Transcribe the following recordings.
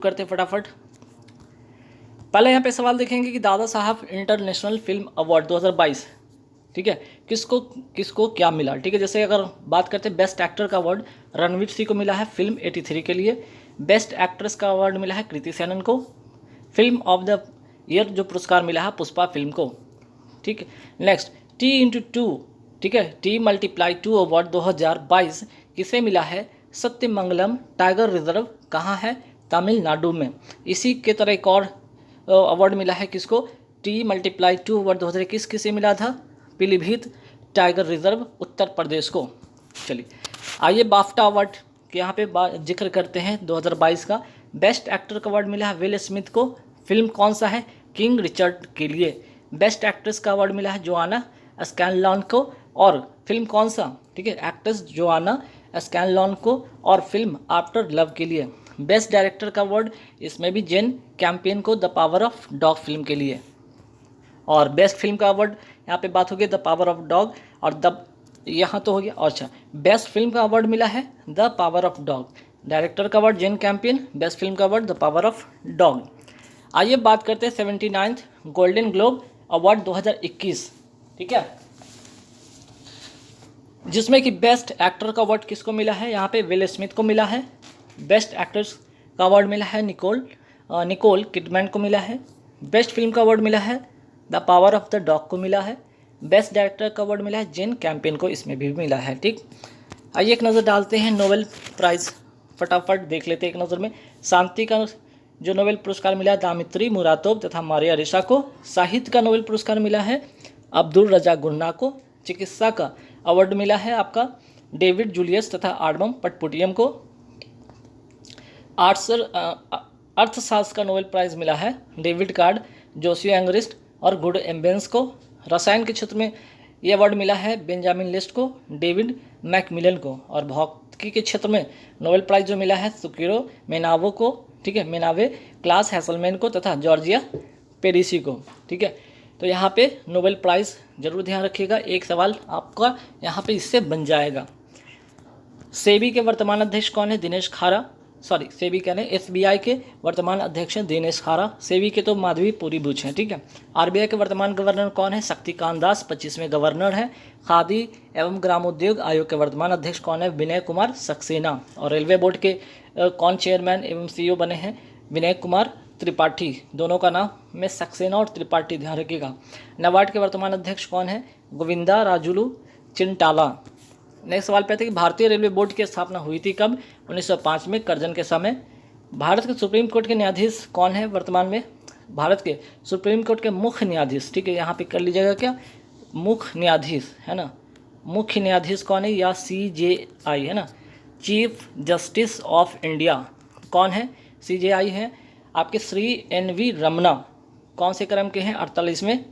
करते फटाफट। पहले यहाँ पे सवाल देखेंगे कि Dada Saheb international film award 2022, ठीक है, किसको किसको क्या मिला। ठीक है, जैसे अगर बात करते हैं बेस्ट एक्टर का अवार्ड रणवीर सिंह को मिला है फिल्म 83 के लिए। बेस्ट एक्ट्रेस का अवार्ड मिला है कृति सेनन को। फिल्म ऑफ द ईयर जो पुरस्कार मिला है पुष्पा फिल्म को। ठीक है, नेक्स्ट T×2, ठीक है, T×2 अवार्ड 2022 किसे मिला है? सत्यमंगलम टाइगर रिजर्व कहाँ है? तमिलनाडु में। इसी के तरह एक और अवार्ड मिला है किसको? T×2 अवार्ड 2021 किसे मिला था? पीलीभीत टाइगर रिजर्व उत्तर प्रदेश को। चलिए आइए बाफ्टा अवार्ड के यहाँ पे जिक्र करते हैं 2022 का। बेस्ट एक्टर का अवार्ड मिला है विल स्मिथ को। फिल्म कौन सा है? किंग रिचर्ड के लिए। बेस्ट एक्ट्रेस का अवार्ड मिला है जोआना स्कैनलॉन को। और फिल्म कौन सा? ठीक है, एक्ट्रेस जोआना स्कैनलॉन को और फिल्म आफ्टर लव के लिए। बेस्ट डायरेक्टर का अवार्ड इसमें भी जेन कैंपियन को the power of dog film के लिए। और बेस्ट फिल्म का अवार्ड यहाँ पे बात हो गई द पावर ऑफ डॉग और द यहाँ तो हो गया। अच्छा, बेस्ट फिल्म का अवार्ड मिला है the power of dog. Director का अवार्ड जेन कैंपियन, बेस्ट फिल्म का award the power of dog. आइए बात करते हैं 79th गोल्डन ग्लोब अवार्ड 2021, ठीक है, जिसमें कि बेस्ट एक्टर का अवार्ड किसको मिला है? यहाँ पे विल स्मिथ को मिला है। बेस्ट एक्ट्रेस का अवार्ड मिला है निकोल किडमैन को मिला है। बेस्ट फिल्म का अवार्ड मिला है the power of the dog को मिला है। बेस्ट डायरेक्टर का अवार्ड मिला है जेन कैंपियन को, इसमें भी मिला है। ठीक, आइए एक नज़र डालते हैं नोबेल प्राइज़, फटाफट देख लेते हैं एक नज़र में। शांति का जो नोबेल पुरस्कार मिला है दामित्री मुरातोव तथा मारिया रेशा को। साहित्य का नोबेल पुरस्कार मिला है अब्दुल रजा गुन्ना को। चिकित्सा का अवार्ड मिला है आपका डेविड जूलियस तथा आडमम पटपुटियम को। अर्थशास्त्र का नोबेल प्राइज़ मिला है डेविड कार्ड, जोसियो एंगरिस्ट और गुड एम्बेंस को। रसायन के क्षेत्र में ये अवार्ड मिला है बेंजामिन लिस्ट को, डेविड मैकमिलन को। और भौतिकी के क्षेत्र में नोबेल प्राइज़ जो मिला है सुकिरो मेनावो को, ठीक है, मेनावे, क्लास हैसलमैन को तथा जॉर्जिया पेरिसी को। ठीक है, तो यहाँ पे नोबेल प्राइज़ जरूर ध्यान रखिएगा, एक सवाल आपका यहाँ पे इससे बन जाएगा। सेबी के वर्तमान अध्यक्ष कौन है? दिनेश खारा, सॉरी सेबी कहने SBI के वर्तमान अध्यक्ष हैं दिनेश खारा। सेबी के तो माधवी पुरीबुच हैं। ठीक है, RBI के वर्तमान गवर्नर कौन है? शक्तिकांत दास 25वें गवर्नर हैं। खादी एवं ग्रामोद्योग आयोग के वर्तमान अध्यक्ष कौन है? विनय कुमार सक्सेना। और रेलवे बोर्ड के कौन चेयरमैन एवं CEO बने हैं? विनय कुमार त्रिपाठी। दोनों का नाम में सक्सेना और त्रिपाठी ध्यान रखिएगा। नाबार्ड के वर्तमान अध्यक्ष कौन है? गोविंदा राजुलू चिंटाला। नेक्स्ट सवाल पे थे कि भारतीय रेलवे बोर्ड की स्थापना हुई थी कब? 1905 में, करजन के समय। भारत के सुप्रीम कोर्ट के न्यायाधीश कौन है वर्तमान में? भारत के सुप्रीम कोर्ट के मुख्य न्यायाधीश, ठीक है, यहाँ पे कर लीजिएगा क्या, मुख्य न्यायाधीश है ना, मुख्य न्यायाधीश कौन है? या CJI है ना, चीफ जस्टिस ऑफ इंडिया कौन है? CJI है आपके श्री NV रमना। कौन से क्रम के हैं? 48वें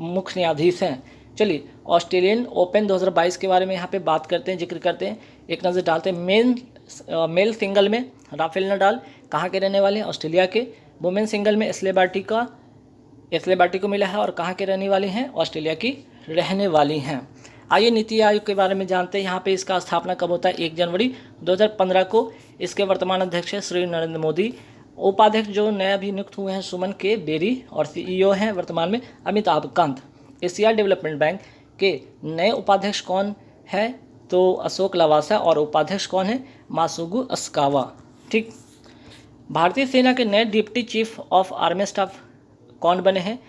मुख्य न्यायाधीश हैं। चलिए ऑस्ट्रेलियन ओपन 2022 के बारे में यहाँ पे बात करते हैं, जिक्र करते हैं, एक नज़र डालते हैं। मेल सिंगल में राफेल नडाल कहाँ के रहने वाले हैं? ऑस्ट्रेलिया के। वुमेन सिंगल में एश्ले बार्टी को मिला है और कहाँ के रहने वाली हैं? ऑस्ट्रेलिया की रहने वाली हैं। आइए नीति आयोग के बारे में जानते हैं। यहाँ पे इसका स्थापना कब होता है? 1 जनवरी 2015 को। इसके वर्तमान अध्यक्ष हैं श्री नरेंद्र मोदी। उपाध्यक्ष जो नया भी नियुक्त हुए हैं सुमन के बेरी और CEO हैं वर्तमान में Amitabh Kant. Asia development bank के नए उपाध्यक्ष कौन है? तो अशोक लवासा। और उपाध्यक्ष कौन है? मासुगु अस्कावा। ठीक, भारतीय सेना के नए deputy chief of army staff कौन बने हैं?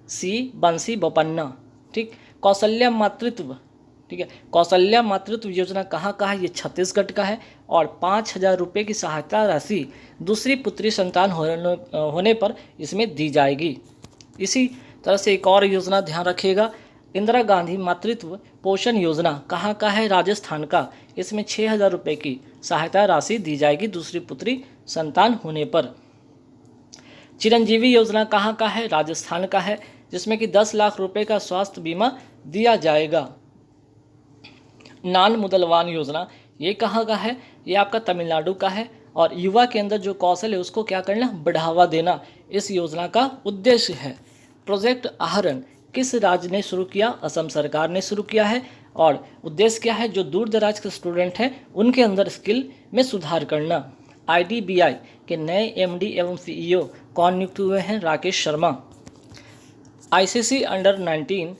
C बंसी बोपन्ना। ठीक, कौशल्या मातृत्व, ठीक है, कौशल्या मातृत्व योजना कहाँ का है? ये छत्तीसगढ़ का है। और 5,000 रुपये की सहायता राशि दूसरी पुत्री संतान होने पर इसमें दी जाएगी। इसी तरह से एक और योजना ध्यान रखिएगा, इंदिरा गांधी मातृत्व पोषण योजना कहाँ का है? राजस्थान का। इसमें 6,000 रुपये की सहायता राशि दी जाएगी दूसरी पुत्री संतान होने पर। चिरंजीवी योजना कहाँ का है? राजस्थान का है, जिसमें कि 10 लाख रुपए का स्वास्थ्य बीमा दिया जाएगा। नान मुदलवान योजना ये कहाँ का है? ये आपका तमिलनाडु का है। और युवा के अंदर जो कौशल है उसको क्या करना? बढ़ावा देना इस योजना का उद्देश्य है। प्रोजेक्ट आहरण किस राज्य ने शुरू किया? असम सरकार ने शुरू किया है। और उद्देश्य क्या है? जो दूर दराज के स्टूडेंट हैं उनके अंदर स्किल में सुधार करना। IDBI के नए MD एवं CEO कौन नियुक्त हुए हैं? Rakesh Sharma. ICC under 19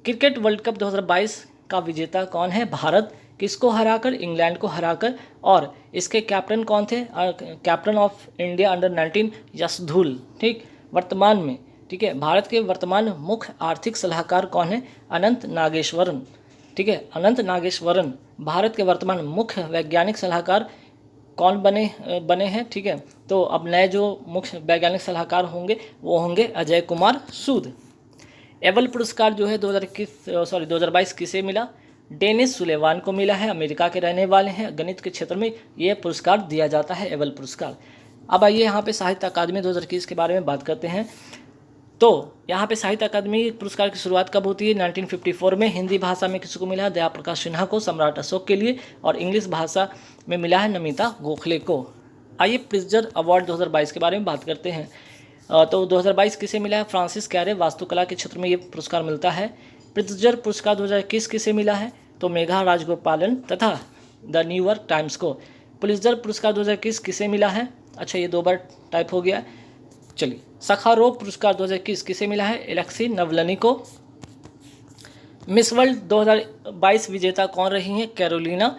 cricket world cup 2022 का विजेता कौन है? भारत। किसको हराकर? इंग्लैंड को हराकर। और इसके कैप्टन कौन थे? Captain of India under 19 यशधुल। ठीक, वर्तमान में, ठीक है, भारत के वर्तमान मुख्य आर्थिक सलाहकार कौन है? अनंत नागेश्वरन। ठीक है, अनंत नागेश्वरन भारत के वर्तमान मुख्य वैज्ञानिक सलाहकार कौन बने हैं? ठीक है, तो अब नए जो मुख्य वैज्ञानिक सलाहकार होंगे वो होंगे अजय कुमार सूद। एबल पुरस्कार जो है 2022 किसे मिला? डेनिस सुलेवान को मिला है, अमेरिका के रहने वाले हैं। गणित के क्षेत्र में ये पुरस्कार दिया जाता है, एबल पुरस्कार। अब आइए यहाँ पे साहित्य अकादमी 2021 के बारे में बात करते हैं। तो यहाँ पे साहित्य अकादमी पुरस्कार की शुरुआत कब होती है? 1954 में। हिंदी भाषा में किसको मिला है? दया प्रकाश सिन्हा को, सम्राट अशोक के लिए। और इंग्लिश भाषा में मिला है नमिता गोखले को। आइए प्रिट्जर अवार्ड 2022 के बारे में बात करते हैं। तो 2022 किसे मिला है? फ्रांसिस कैरे, वास्तुकला के क्षेत्र में ये पुरस्कार मिलता है। प्रिट्जर पुरस्कार 2021 किसे मिला है? तो मेघा राजगोपालन तथा द न्यूयॉर्क टाइम्स को। पुलित्जर पुरस्कार 2021 किसे मिला है? अच्छा, ये 2 बार टाइप हो गया। चलिए, सखारोव पुरस्कार 2021 किसे मिला है? एलेक्सी नवलनी को। मिस वर्ल्ड 2022 विजेता कौन रही हैं? कैरोलिना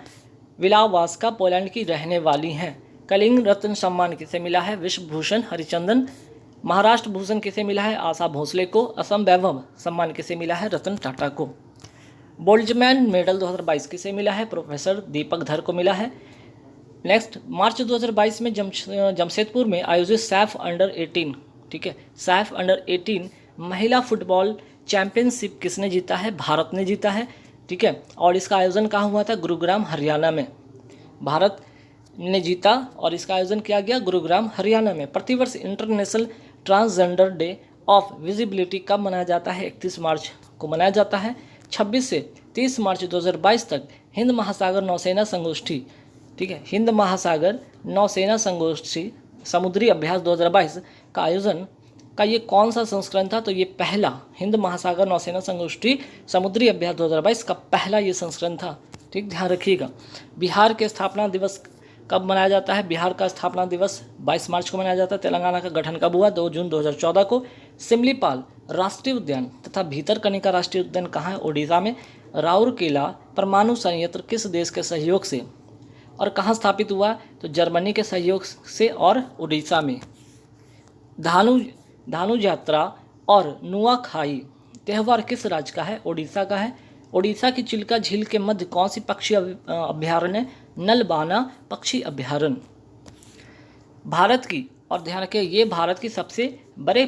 विलावास्का पोलैंड की रहने वाली हैं। कलिंग रत्न सम्मान किसे मिला है? विश्वभूषण हरिचंदन। महाराष्ट्र भूषण किसे मिला है? आशा भोसले को। असम वैभव सम्मान किसे मिला है? रतन टाटा को। बोल्ट्जमैन मेडल 2022 किसे मिला है? प्रोफेसर दीपक धर को मिला है। नेक्स्ट, मार्च 2022 में जमशेदपुर में आयोजित सैफ अंडर 18, ठीक है, सैफ अंडर 18 महिला फुटबॉल चैंपियनशिप किसने जीता है? भारत ने जीता है। ठीक है, और इसका आयोजन कहाँ हुआ था? गुरुग्राम हरियाणा में। भारत ने जीता और इसका आयोजन किया गया गुरुग्राम हरियाणा में। प्रतिवर्ष international transgender day of visibility कब मनाया जाता है? 31 मार्च को मनाया जाता है। 26 से 30 मार्च 2022 तक हिंद महासागर नौसेना संगोष्ठी, ठीक है, हिंद महासागर नौसेना संगोष्ठी समुद्री अभ्यास 2022 का आयोजन का ये कौन सा संस्करण था? तो ये पहला हिंद महासागर नौसेना संगोष्ठी समुद्री अभ्यास 2022 का पहला ये संस्करण था। ठीक, ध्यान रखिएगा। बिहार के स्थापना दिवस कब मनाया जाता है? बिहार का स्थापना दिवस 22 मार्च को मनाया जाता है। तेलंगाना का गठन कब हुआ? 2 जून 2014 को। सिमलीपाल राष्ट्रीय उद्यान तथा भीतरकनिका राष्ट्रीय उद्यान कहाँ है? ओडिशा में। राउरकेला परमाणु संयंत्र किस देश के सहयोग से और कहाँ स्थापित हुआ? तो जर्मनी के सहयोग से और उड़ीसा में। धानु यात्रा और नुआखाई त्यौहार किस राज्य का है? ओडिशा का है। ओडिशा की चिल्का झील के मध्य कौन सी पक्षी अभ्यारण्य? नलबाना पक्षी अभ्यारण्य। भारत की, और ध्यान रखिए, ये भारत की सबसे बड़े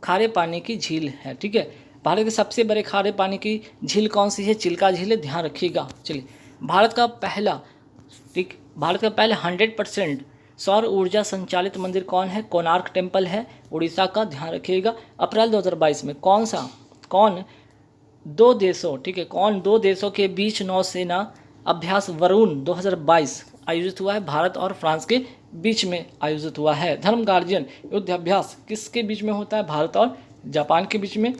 खारे पानी की झील है। ठीक है, भारत के सबसे बड़े खारे पानी की झील कौन सी है? चिल्का झील है, ध्यान रखिएगा। चलिए, भारत का पहला 100% सौर ऊर्जा संचालित मंदिर कौन है? कोणार्क टेम्पल है, उड़ीसा का, ध्यान रखिएगा। अप्रैल 2022 में कौन दो देशों के बीच नौसेना अभ्यास वरुण 2022 आयोजित हुआ है? भारत और फ्रांस के बीच में आयोजित हुआ है। धर्म गार्जियन युद्ध अभ्यास किसके बीच में होता है? भारत और जापान के बीच में।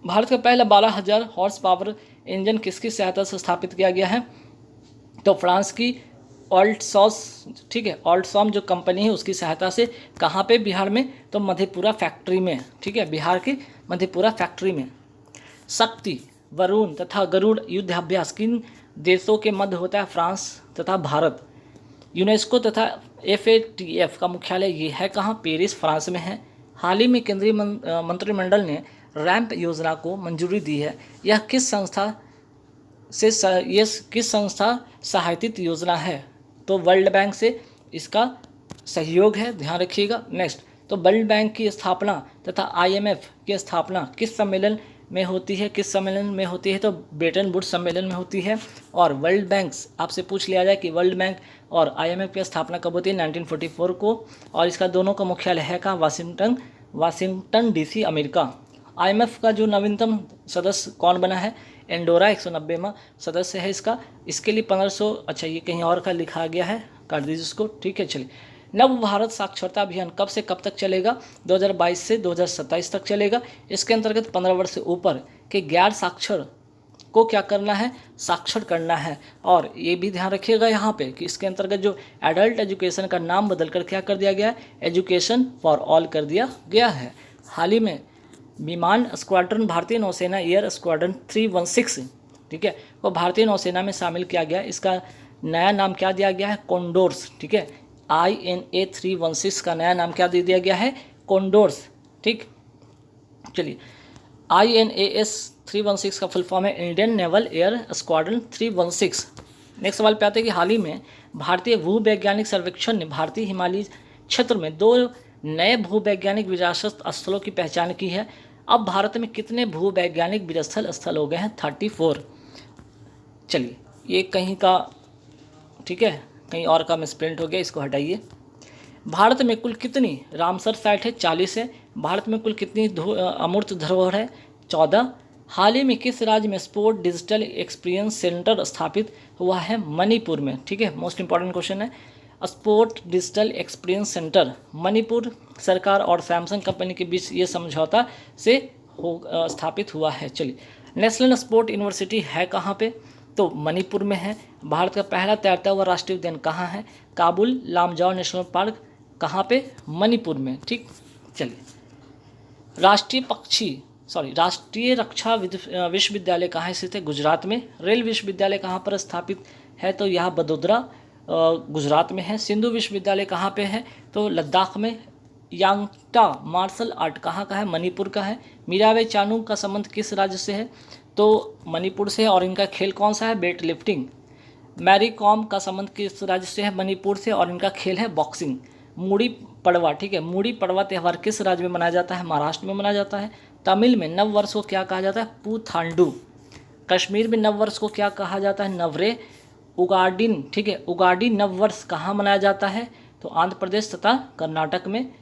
भारत का पहला 12,000 हॉर्स पावर इंजन किसकी सहायता से स्थापित किया गया है? तो फ्रांस की ऑल्टसॉस, ठीक है, ऑल्टसॉम जो कंपनी है उसकी सहायता से। कहाँ पे? बिहार में। तो मधेपुरा फैक्ट्री में, ठीक है, बिहार की मधेपुरा फैक्ट्री में। शक्ति, वरुण तथा गरुड़ युद्ध अभ्यास किन देशों के मध्य होता है? फ्रांस तथा भारत। यूनेस्को तथा FATF का मुख्यालय ये है कहाँ? पेरिस, फ्रांस में है। हाल ही में केंद्रीय मंत्रिमंडल ने रैंप योजना को मंजूरी दी है। यह किस संस्था सहायतित योजना है? तो वर्ल्ड बैंक से इसका सहयोग है, ध्यान रखिएगा। नेक्स्ट, तो वर्ल्ड बैंक की स्थापना तथा IMF की स्थापना किस सम्मेलन में होती है? तो ब्रेटन वुड्स सम्मेलन में होती है। और वर्ल्ड बैंक, आपसे पूछ लिया जाए कि वर्ल्ड बैंक और IMF की स्थापना कब होती है? 1944 को। और इसका दोनों का मुख्यालय है कहाँ? Washington DC, America. IMF का जो नवीनतम सदस्य कौन बना है? एंडोरा 190वां सदस्य है इसका। इसके लिए 1500, अच्छा ये कहीं और का लिखा गया है, काट दीजिए इसको। ठीक है, चलिए। नव भारत साक्षरता अभियान कब से कब तक चलेगा? 2022 से 2027 तक चलेगा। इसके अंतर्गत 15 वर्ष से ऊपर के गैर साक्षर को क्या करना है, साक्षर करना है। और ये भी ध्यान रखिएगा यहाँ पे कि इसके अंतर्गत जो एडल्ट एजुकेशन का नाम बदलकर क्या कर दिया गया है, एजुकेशन फॉर ऑल कर दिया गया है। हाल ही में विमान स्क्वाड्रन भारतीय नौसेना एयर स्क्वाड्रन 316, ठीक है, वो भारतीय नौसेना में शामिल किया गया। इसका नया नाम क्या दिया गया है, कॉन्डोर्स, ठीक है। INA 316 का नया नाम क्या दे दिया गया है, कॉन्डोर्स, ठीक। चलिए, INAS 316 का फुल फॉर्म है Indian naval air squadron 316। Next सवाल पे आते हैं कि हाल ही में भारतीय भूवैज्ञानिक सर्वेक्षण ने भारतीय हिमालयी क्षेत्र में 2 नए भूवैज्ञानिक विरासत स्थलों की पहचान की है। अब भारत में कितने भूवैज्ञानिक विरासत स्थल हो गए हैं, 34। चलिए, ये कहीं का, ठीक है, कहीं और का मिसप्रिंट हो गया, इसको हटाइए। भारत में कुल कितनी रामसर साइट है, 40 है। भारत में कुल कितनी अमूर्त धरोहर है, 14। हाल ही में किस राज्य में स्पोर्ट डिजिटल एक्सपीरियंस सेंटर स्थापित हुआ है, मणिपुर में, ठीक है। मोस्ट इंपॉर्टेंट क्वेश्चन है, sport digital experience centre Manipur सरकार और सैमसंग कंपनी के बीच ये समझौता से स्थापित हुआ है। चलिए, नेशनल स्पोर्ट यूनिवर्सिटी है कहाँ पे, तो मणिपुर में है। भारत का पहला तैरता हुआ राष्ट्रीय उद्यान कहाँ है, काबुल लामजाओ नेशनल पार्क कहाँ पे, मणिपुर में, ठीक। चलिए, राष्ट्रीय रक्षा विश्वविद्यालय कहाँ स्थित है, गुजरात में। रेल विश्वविद्यालय कहाँ पर स्थापित है, तो यह बड़ोदरा गुजरात में है। सिंधु विश्वविद्यालय कहाँ पे है, तो लद्दाख में। यांगटा मार्शल आर्ट कहाँ का है, मणिपुर का है। मीराबाई चानू का संबंध किस राज्य से है, तो मणिपुर से, और इनका खेल कौन सा है, वेट लिफ्टिंग। मैरी कॉम का संबंध किस राज्य से है, मणिपुर से, और इनका खेल है बॉक्सिंग। मूड़ी पड़वा, ठीक है, मूड़ी पड़वा त्यौहार किस राज्य में मनाया जाता है, महाराष्ट्र में मनाया जाता है। तमिल में नव वर्ष को क्या कहा जाता है, पुथांडु। कश्मीर में नव वर्ष को क्या कहा जाता है, नवरे। उगाडिन, ठीक है, उगाडी नव वर्ष कहाँ मनाया जाता है, तो आंध्र प्रदेश तथा कर्नाटक में,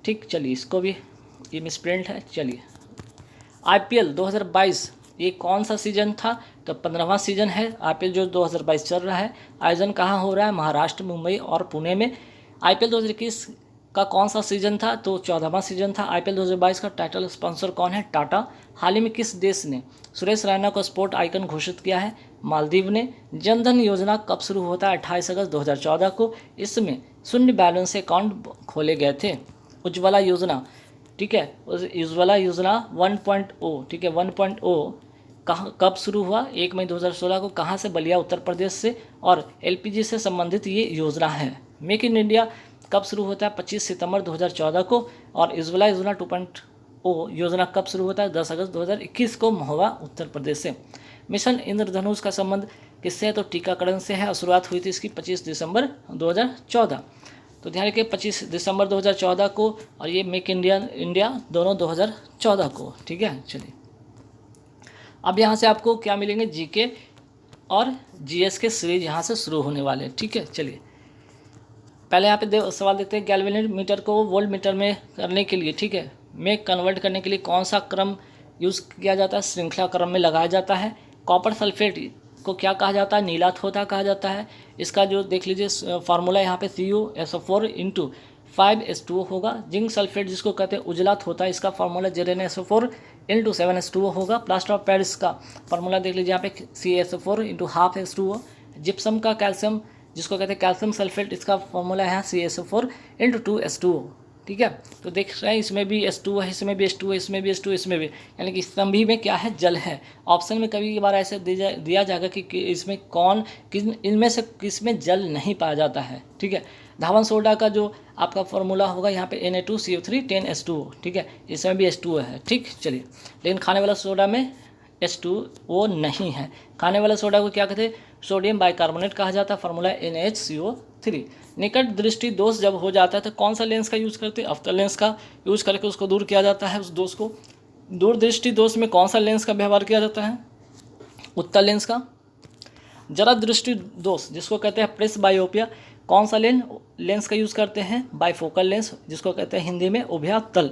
ठीक। चलिए, इसको भी, ये मिसप्रिंट है। चलिए, IPL 2022 ये कौन सा सीजन था, तो 15वां सीजन है। IPL जो 2022 चल रहा है, आयोजन कहाँ हो रहा है, महाराष्ट्र, मुंबई और पुणे में। IPL 2021 का कौन सा सीजन था, तो 14वां सीजन था। IPL 2022 का टाइटल स्पॉन्सर कौन है, टाटा। हाल ही में किस देश ने सुरेश रैना को स्पोर्ट आइकन घोषित किया है, मालदीव ने। जनधन योजना कब शुरू होता है, 28 अगस्त 2014 को। इसमें शून्य बैलेंस से अकाउंट खोले गए थे। उज्ज्वला योजना, ठीक है, उज्ज्वला योजना 1.0, ठीक है, 1.0 कहाँ कब शुरू हुआ, 1 मई 2016 को। कहाँ से, बलिया उत्तर प्रदेश से। और LPG से संबंधित ये योजना है। मेक इन इंडिया कब शुरू होता है, 25 सितंबर 2014 को। और उज्ज्वला योजना 2.0 योजना कब शुरू होता है, 10 अगस्त 2021 को, महोबा उत्तर प्रदेश से। मिशन इंद्रधनुष का संबंध किससे है, तो टीकाकरण से है। और शुरुआत हुई थी इसकी 25 दिसंबर 2014। तो ध्यान रखिए, 25 दिसंबर 2014 को, और ये मेक इंडिया दोनों 2014 को, ठीक है। चलिए, अब यहाँ से आपको क्या मिलेंगे, GK और GS के सीरीज यहाँ से शुरू होने वाले हैं, ठीक है। चलिए, पहले यहाँ पे सवाल देखते हैं, गैल्वेनोमीटर को वोल्ट मीटर में करने के लिए, ठीक है, में कन्वर्ट करने के लिए कौन सा क्रम यूज़ किया जाता है, श्रृंखला क्रम में लगाया जाता है। कॉपर सल्फेट को क्या कहा जाता है, नीला थोथा कहा जाता है। इसका जो देख लीजिए फार्मूला यहाँ पे CuSO4 × 5H2O होगा। जिंक सल्फेट जिसको कहते हैं उजला थोथा, इसका फार्मूला ZnSO4 × 7H2O होगा। प्लास्टर ऑफ पेरिस का फार्मूला देख लीजिए यहाँ पे CaSO4 × 12H2O। जिप्सम का कैल्शियम जिसको कहते हैं कैल्शियम सल्फेट, इसका फार्मूला है CaSO4 × 2H2O, ठीक है। तो देख रहे हैं, इसमें भी H2O है, इसमें भी H2O, इसमें भी H2O, इसमें भी, यानी कि सभी में क्या है, जल है। ऑप्शन में कभी बार ऐसे दिया जाएगा कि इसमें इनमें से किस में जल नहीं पाया जाता है, ठीक है। धावन सोडा का जो आपका फार्मूला होगा यहाँ पे Na2CO3 10H2O, ठीक है, इसमें भी H2O है, ठीक। चलिए, लेकिन खाने वाला सोडा में H2O नहीं है। खाने वाला सोडा को क्या कहते हैं, सोडियम बाइकार्बोनेट कहा जाता है। Formula NaHCO3। निकट दृष्टि दोष जब हो जाता है तो कौन सा लेंस का यूज़ करते हैं, अवतल लेंस का यूज़ करके उसको दूर किया जाता है। उस दोष को, दूरदृष्टि दोष में कौन सा लेंस का व्यवहार किया जाता है, उत्तल लेंस का। जरा दृष्टि दोष जिसको कहते हैं प्रेस बायोपिया, कौन सा लेंस का यूज़ करते हैं, बाइफोकल लेंस जिसको कहते हैं हिंदी में उभयतल।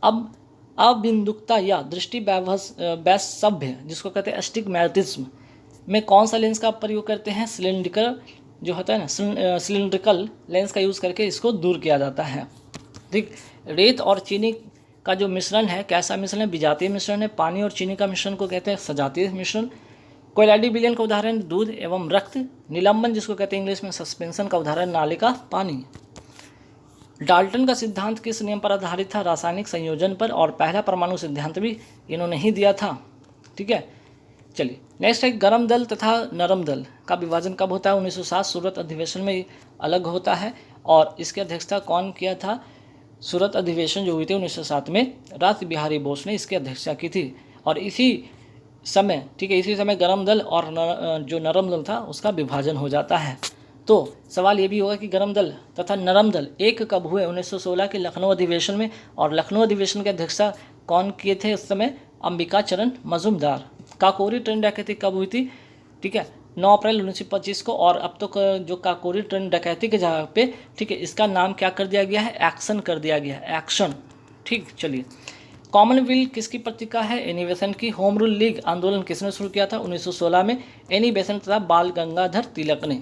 अब अबिंदुकता या दृष्टि वैषम्य जिसको कहते हैं अस्टिग्मैटिज्म में कौन सा लेंस का प्रयोग करते हैं, सिलिंड्रिकल जो होता है ना, सिलिंड्रिकल लेंस का यूज़ करके इसको दूर किया जाता है, ठीक। रेत और चीनी का जो मिश्रण है, कैसा मिश्रण है, विजातीय मिश्रण है। पानी और चीनी का मिश्रण को कहते हैं सजातीय मिश्रण। कोयलाडी विलयन का उदाहरण दूध एवं रक्त, निलंबन जिसको कहते हैं इंग्लिश में सस्पेंशन का उदाहरण नाले का पानी। डाल्टन का सिद्धांत किस नियम पर आधारित था? रासायनिक संयोजन पर, और पहला परमाणु सिद्धांत भी इन्होंने ही दिया था। ठीक है, चलिए नेक्स्ट है गर्म दल तथा नरम दल का विभाजन कब होता है? 1907 सूरत अधिवेशन में अलग होता है, और इसकी अध्यक्षता कौन किया था? सूरत अधिवेशन जो हुई थी 1907 में रास बिहारी बोस ने इसकी अध्यक्षता की थी। और इसी समय, ठीक है, इसी समय गर्म दल और जो नरम दल था उसका विभाजन हो जाता है। तो सवाल ये भी होगा कि गर्म दल तथा नरम दल एक कब हुए? 1916 के लखनऊ अधिवेशन में, और लखनऊ अधिवेशन की अध्यक्षता कौन किए थे उस समय? अंबिका चरण मजूमदार। काकोरी ट्रेन डकैती कब हुई थी? ठीक है, 9 अप्रैल 1925 को। और अब तो जो काकोरी ट्रेन डकैती के जगह पे, ठीक है, इसका नाम क्या कर दिया गया है? एक्शन कर दिया गया है, एक्शन। ठीक, चलिए कॉमनवेल्थ किसकी पत्रिका है? एनी बेसेंट की। होम रूल लीग आंदोलन किसने शुरू किया था? 1916 में एनी बेसेंट तथा बाल गंगाधर तिलक ने।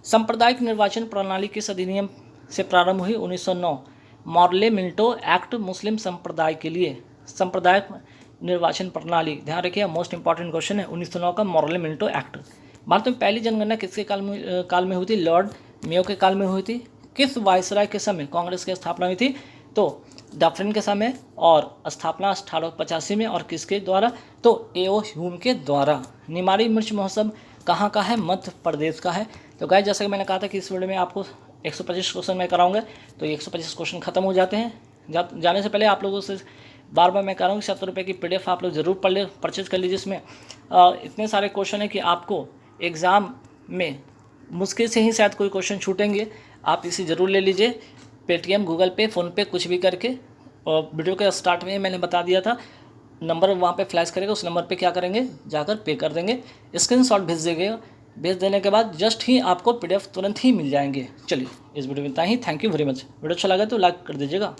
सांप्रदायिक निर्वाचन प्रणाली किस अधिनियम से प्रारंभ हुई? 1909 मॉर्ले मिंटो एक्ट मुस्लिम संप्रदाय के लिए। सांप्रदायिक निर्वाचन प्रणाली, ध्यान रखिए मोस्ट इंपॉर्टेंट क्वेश्चन है, 1909 का मॉर्ले मिंटो एक्ट। भारत में पहली जनगणना किसके काल में हुई थी? लॉर्ड मेयो के काल में हुई थी। किस वायसराय के समय कांग्रेस की स्थापना हुई थी? तो डफरिन के समय, और स्थापना 1885 में, और किसके द्वारा? तो एओ ह्यूम के द्वारा। निमाड़ी मिर्च महोत्सव कहाँ का है? मध्य प्रदेश का है। तो गाइस जैसा कि मैंने कहा था कि इस वीडियो में आपको 125 क्वेश्चन मैं कराऊंगा, तो 125 क्वेश्चन खत्म हो जाते हैं। जाने से पहले आप लोगों से बार बार मैं कह रहा हूँ कि 70 रुपये की PDF आप लोग ज़रूर पढ़ ले, परचेज कर लीजिए। इसमें इतने सारे क्वेश्चन है कि आपको एग्ज़ाम में मुश्किल से ही शायद कोई क्वेश्चन छूटेंगे। आप इसे ज़रूर ले लीजिए, पेटीएम, गूगल पे, फ़ोनपे कुछ भी करके। और वीडियो के स्टार्ट में मैंने बता दिया था, नंबर वहाँ पे फ्लैश करेगा, उस नंबर पे क्या करेंगे? जाकर पे कर देंगे, स्क्रीनशॉट भेज देंगे। भेज देने के बाद जस्ट ही आपको PDF तुरंत ही मिल जाएंगे। चलिए इस वीडियो में इतना ही। Thank you very much. Video अच्छा लगा तो लाइक कर दीजिएगा।